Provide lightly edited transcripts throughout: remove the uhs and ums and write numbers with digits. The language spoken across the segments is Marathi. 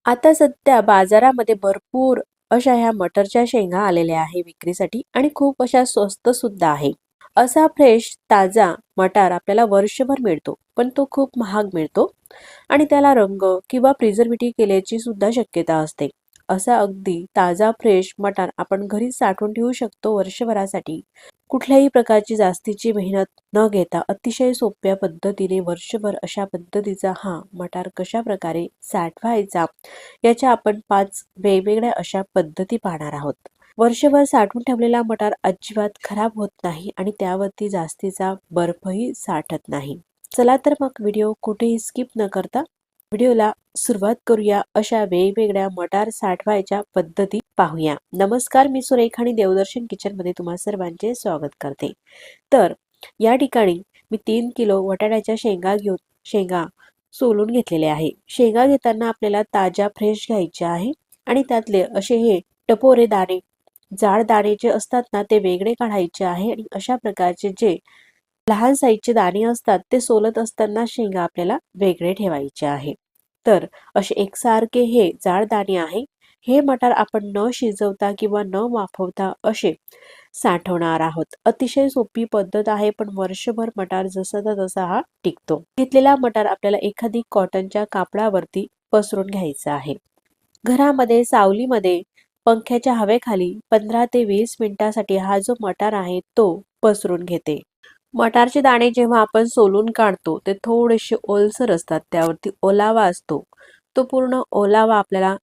आता सध्या बाजारामध्ये भरपूर अशा ह्या मटरच्या शेंगा आलेल्या आहे विक्रीसाठी आणि खूप अशा स्वस्त सुद्धा आहे. असा फ्रेश ताजा मटार आपल्याला वर्षभर मिळतो, पण तो खूप महाग मिळतो आणि त्याला रंग किंवा प्रिझर्वेटिव्ह केल्याची सुद्धा शक्यता असते. असा अगदी ताजा फ्रेश मटार आपण घरी साठवून ठेवू शकतो वर्षभरासाठी. कुठल्याही प्रकारची जास्तीची मेहनत न घेता अतिशय सोप्या पद्धतीने वर्षभर अशा पद्धतीचा हा मटार कशा प्रकारे साठवायचा याच्या आपण 5 वेगवेगळ्या अशा पद्धती पाहणार आहोत. वर्षभर साठवून ठेवलेला मटार अजिबात खराब होत नाही आणि त्यावरती जास्तीचा बर्फही साठत नाही. चला तर मग व्हिडिओ कुठेही स्किप न करता व्हिडिओला सुरुवात करूया. अशा वेगवेगळ्या मटार साठवायच्या पद्धती पाहूया. नमस्कार, मी सुरेखा आणि देवदर्शन किचन मध्ये तुम्हा सर्वांचे स्वागत करते. तर या ठिकाणी मी 3 किलो बटाट्याच्या शेंगा सोलून घेतलेले आहे. शेंगा घेताना आपल्याला ताज्या फ्रेश घ्यायच्या आहे आणि त्यातले असे हे टपोरे दाणे, जाड दाणे जे असतात ना ते वेगळे काढायचे आहे आणि अशा प्रकारचे जे लहान साईजचे दाणे असतात ते सोलत असताना शेंगा आपल्याला वेगळे ठेवायचे आहे. तर असे एकसारखे हे जाड दाणे आहे. हे मटार आपण न शिजवता किंवा न वाफवता असे साठवणार आहोत. अतिशय सोपी पद्धत आहे, पण वर्षभर मटार जसाचा तसा हा टिकतो. घेतलेला मटार आपल्याला एखादी कॉटनच्या कापडावरती पसरून घ्यायचा आहे. घरामध्ये सावलीमध्ये पंख्याच्या हवेखाली 15 ते 20 मिनिटासाठी हा जो मटार आहे तो पसरून घेते. मटारचे दाणे जेव्हा आपण सोलून काढतो ते थोडेसे ओलसर असतात, त्यावरती ओलावा असतो. तो पूर्ण ओलावा आपल्याला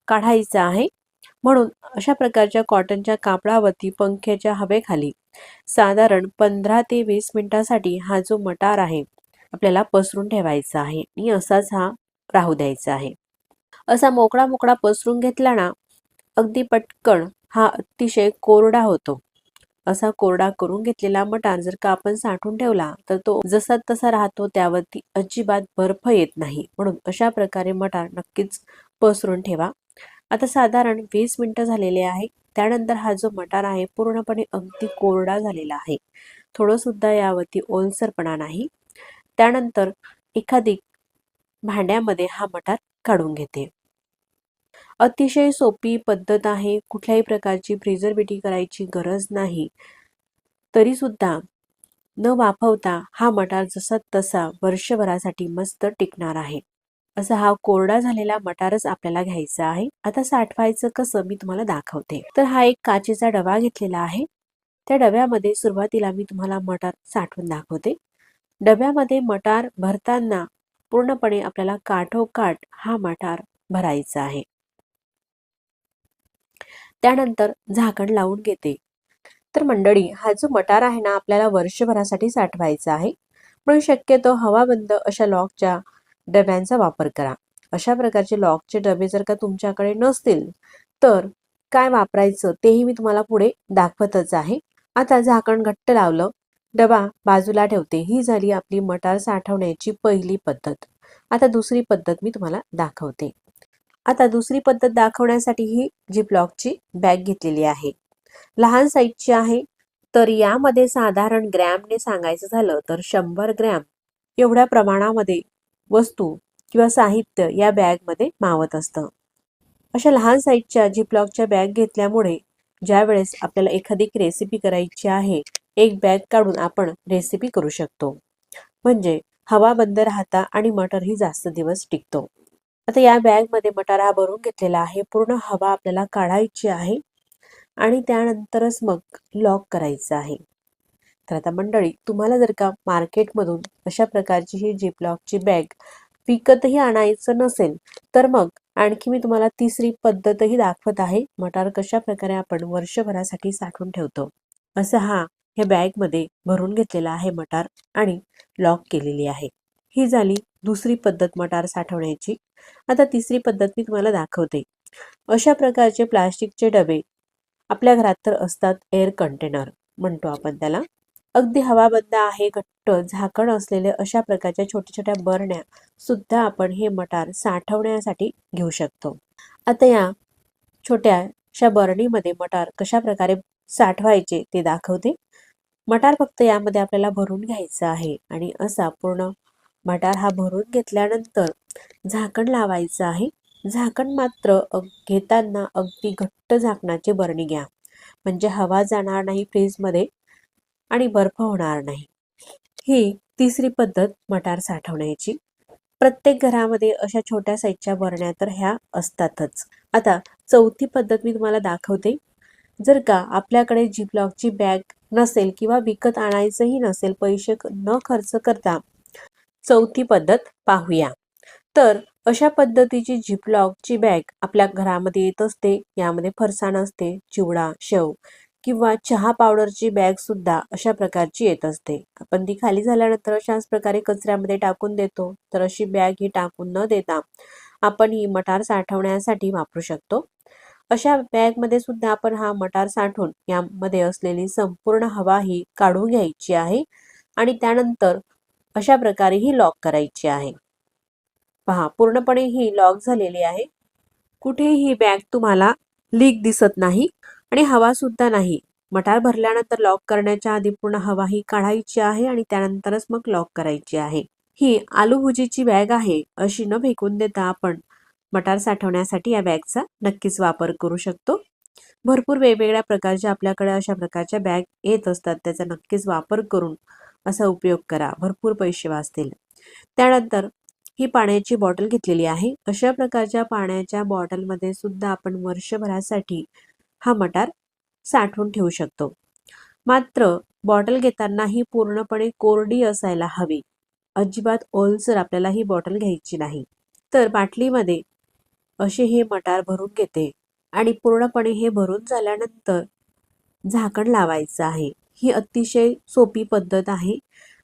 काढायचा आहे. म्हणून अशा प्रकारच्या कॉटनच्या कापडावरती पंख्याच्या हवेखाली साधारण 15 ते 20 मिनिटासाठी हा जो मटार आहे आपल्याला पसरून ठेवायचा आहे आणि असाच हा राहू द्यायचा आहे. असा मोकळा मोकळा पसरून घेतला ना अगदी पटकन हा अतिशय कोरडा होतो. असा कोरडा करून घेतलेला मटार जर का आपण साठवून ठेवला तर तो जसा तसा राहतो, त्यावरती अजिबात बर्फ येत नाही. म्हणून अशा प्रकारे मटार नक्कीच पसरून ठेवा. आता साधारण 20 मिनिटं झालेले आहे. त्यानंतर हा जो मटार आहे पूर्णपणे अगदी कोरडा झालेला आहे. थोडं सुद्धा यावरती ओलसरपणा नाही. त्यानंतर एखादी भांड्यामध्ये हा मटार काढून घेते. अतिशय सोपी पद्धत आहे. कुठल्याही प्रकारची प्रिझर्वेटिव्ह करायची गरज नाही. तरी सुद्धा न वाफवता हा मटार जसा तसा वर्षभरासाठी मस्त टिकणार आहे. असा हा कोरडा झालेला मटारच आपल्याला घ्यायचा आहे. आता साठवायचं कसं मी तुम्हाला दाखवते. तर हा एक काचेचा डबा घेतलेला आहे. त्या डब्यामध्ये सुरुवातीला मी तुम्हाला मटार साठवून दाखवते. डब्यामध्ये मटार भरताना पूर्णपणे आपल्याला काठोकाठ हा मटार भरायचा आहे. त्यानंतर झाकण लावून घेते. तर मंडळी, हा जो मटार आहे ना आपल्याला वर्षभरासाठी साठवायचा आहे. म्हणून शक्यतो हवाबंद अशा लॉकच्या डब्यांचा वापर करा. अशा प्रकारचे लॉकचे डबे जर का तुमच्याकडे नसतील तर काय वापरायचं तेही मी तुम्हाला पुढे दाखवतच आहे. आता झाकण घट्ट लावलं, डबा बाजूला ठेवते. ही झाली आपली मटार साठवण्याची पहिली पद्धत. आता दुसरी पद्धत मी तुम्हाला दाखवते. आता दुसरी पद्धत दाखवण्यासाठी ही जिपलॉकची बॅग घेतलेली आहे. लहान साईजची आहे. तर यामध्ये साधारण ग्रॅमने सांगायचं झालं तर 100 ग्रॅम एवढ्या प्रमाणामध्ये वस्तू किंवा साहित्य या बॅगमध्ये मावत असतं. अशा लहान साईजच्या जिपलॉकच्या बॅग घेतल्यामुळे ज्या वेळेस आपल्याला एखादी रेसिपी करायची आहे, एक बॅग काढून आपण रेसिपी करू शकतो. म्हणजे हवा बंद राहता आणि मटरही जास्त दिवस टिकतो. आता या बॅगमध्ये मटार हा भरून घेतलेला आहे. पूर्ण हवा आपल्याला काढायची आहे आणि त्यानंतरच मग लॉक करायचं आहे. तर आता मंडळी, तुम्हाला जर का मार्केटमधून अशा प्रकारची ही जिपलॉकची बॅग विकतही आणायचं नसेल तर मग आणखी मी तुम्हाला तिसरी पद्धतही दाखवत आहे. मटार कशा प्रकारे आपण वर्षभरासाठी साठवून ठेवतो. असं हा हे बॅगमध्ये भरून घेतलेला आहे मटार आणि लॉक केलेली आहे. ही झाली दुसरी पद्धत मटार साठवण्याची. आता तिसरी पद्धत मी तुम्हाला दाखवते. अशा प्रकारचे प्लास्टिकचे डबे आपल्या घरात तर असतात, एअर कंटेनर म्हणतो आपण त्याला. अगदी हवाबंद आहे, घट्ट झाकण असलेले अशा प्रकारच्या छोट्या छोट्या बरण्या सुद्धा आपण हे मटार साठवण्यासाठी घेऊ शकतो. आता या छोट्याशा बरणीमध्ये मटार कशा प्रकारे साठवायचे ते दाखवते. मटार फक्त यामध्ये आपल्याला भरून घ्यायचं आहे आणि असा पूर्ण मटार हा भरून घेतल्यानंतर झाकण लावायचं आहे झाकण मात्र घेताना अगदी घट्ट झाकणाची बरणी घ्या, म्हणजे हवा जाणार नाही फ्रीजमध्ये आणि बर्फ होणार नाही. ही तिसरी पद्धत मटार साठवण्याची. प्रत्येक घरामध्ये अशा छोट्या साईजच्या बरण्या तर ह्या असतातच. आता चौथी पद्धत मी तुम्हाला दाखवते. जर का आपल्याकडे जिपलॉकची बॅग नसेल किंवा विकत आणायचंही नसेल, पैसे न खर्च करता चौथी पद्धत पाहूया. तर अशा पद्धतीची जिपलॉकची बॅग आपल्या घरामध्ये येत असते. यामध्ये फरसाण असते, चिवडा, शेव किंवा चहा पावडरची बॅग सुद्धा अशा प्रकारची येत असते. आपण ती खाली झाल्यानंतर अशाच प्रकारे कचऱ्यामध्ये टाकून देतो. तर अशी बॅग ही टाकून न देता आपण ही मटार साठवण्यासाठी वापरू शकतो. अशा बॅगमध्ये सुद्धा आपण हा मटार साठवून यामध्ये असलेली संपूर्ण हवा ही काढून घ्यायची आहे आणि त्यानंतर अशा प्रकारे ही लॉक करायची आहे. पहा, पूर्णपणे ही लॉक झालेली आहे. कुठेही ही बॅग तुम्हाला लीक दिसत नाही आणि हवा सुद्धा नाही. मटार भरल्यानंतर लॉक करण्याच्या आधी पूर्ण हवा ही काढायची आहे आणि त्यानंतरच मग लॉक करायची आहे. ही आलू भुजीची बॅग आहे, अशी न फेकून देता आपण मटार साठवण्यासाठी या बॅगचा नक्कीच वापर करू शकतो. भरपूर वेगवेगळ्या प्रकारच्या आपल्याकडे अशा प्रकारच्या बॅग येत असतात. त्याचा नक्कीच वापर करून असा उपयोग करा, भरपूर पैसे वाचतील. त्यानंतर ही पाण्याची बॉटल घेतलेली आहे. अशा प्रकारच्या पाण्याच्या बॉटलमध्ये सुद्धा आपण वर्षभरासाठी हा मटार साठवून ठेवू शकतो. मात्र बॉटल घेताना ही पूर्णपणे कोरडी असायला हवी. अजिबात ओलसर आपल्याला ही बॉटल घ्यायची नाही. तर बाटलीमध्ये असे हे मटार भरून घेते आणि पूर्णपणे हे भरून झाल्यानंतर झाकण लावायचं आहे. ही अतिशय सोपी पद्धत आहे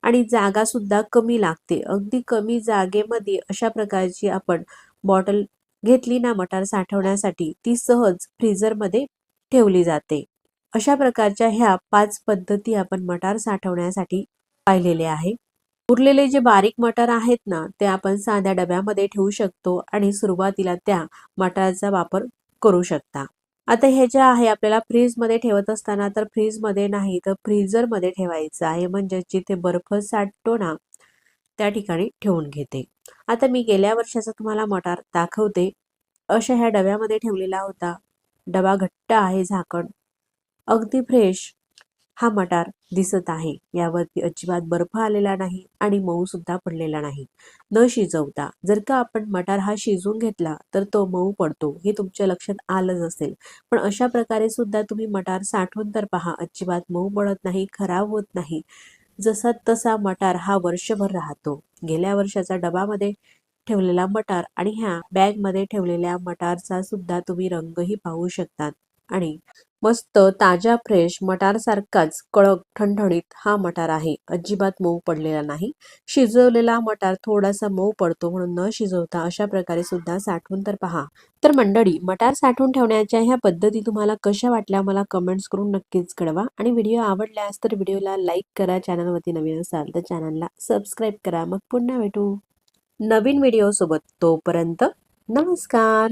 आणि जागा सुद्धा कमी लागते. अगदी कमी जागेमध्ये अशा प्रकारची आपण बॉटल घेतली ना मटार साठवण्यासाठी, ती सहज फ्रीजरमध्ये ठेवली जाते. अशा प्रकारच्या ह्या 5 पद्धती आपण मटार साठवण्यासाठी पाहिलेले आहे. उरलेले जे बारीक मटार आहेत ना, ते आपण साध्या डब्यामध्ये ठेवू शकतो आणि सुरुवातीला त्या मटारचा वापर करू शकता. आता हे जे आहे आपल्याला फ्रीजमध्ये ठेवत असताना तर फ्रीजमध्ये नाही तर फ्रीझरमध्ये ठेवायचं आहे, म्हणजे जिथे बर्फ साठतो ना त्या ठिकाणी ठेवून घेते. आता मी गेल्या वर्षाचा तुम्हाला मटार दाखवते. अशा ह्या डब्यामध्ये ठेवलेला होता. डबा घट्ट आहे, झाकण अगदी फ्रेश हा मटार दिसत आहे. यावरती अजिबात बर्फ आलेला नाही आणि मऊ सुद्धा पडलेला नाही, न शिजवता. जर का आपण मटार हा शिजवून घेतला तर तो मऊ पडतो, हे तुमच्या लक्षात आलंच असेल. पण अशा प्रकारे सुद्धा तुम्ही मटार साठवून तर पहा, अजिबात मऊ पडत नाही, खराब होत नाही. जसा तसा मटार हा वर्षभर राहतो. गेल्या वर्षाचा डबामध्ये ठेवलेला मटार आणि ह्या बॅगमध्ये ठेवलेल्या मटारचा सुद्धा तुम्ही रंगही पाहू शकतात आणि मस्त ताजा फ्रेश मटार सारखाच कडक ठणठणीत हा मटार आहे. अजिबात मऊ पडलेला नाही. शिजवलेला मटार थोडासा मऊ पडतो, म्हणून न शिजवता अशा प्रकारे सुद्धा साठवून तर पहा. तर मंडळी, मटार साठवून ठेवण्याच्या ह्या पद्धती तुम्हाला कशा वाटल्या मला कमेंट्स करून नक्कीच कळवा आणि व्हिडिओ आवडल्यास तर व्हिडिओला लाईक करा. चॅनलवरती नवीन असाल तर चॅनलला सबस्क्राईब करा. मग पुन्हा भेटू नवीन व्हिडिओ सोबत. तोपर्यंत नमस्कार.